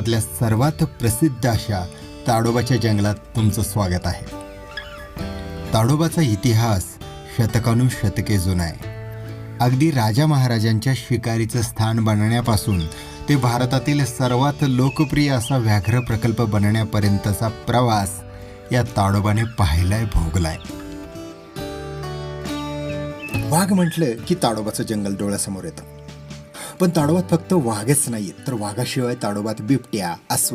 महाराष्ट्रातल्या सर्वात प्रसिद्ध अशा ताडोबाच्या जंगलात तुमचं स्वागत आहे. ताडोबाचा इतिहास शतकानुशतके जुना आहे. अगदी राजा महाराजांच्या शिकारीचं स्थान बनण्यापासून ते भारतातील सर्वात लोकप्रिय असा व्याघ्र प्रकल्प बनण्यापर्यंतचा प्रवास या ताडोबाने पाहिलाय, भोगलाय. वाघ म्हटलं की ताडोबाचं जंगल डोळ्यासमोर येतं. पण ताडोबात फक्त वाघच नाही, तर वाघाशिवाय ताडोबात बिबट्या, अस्वल,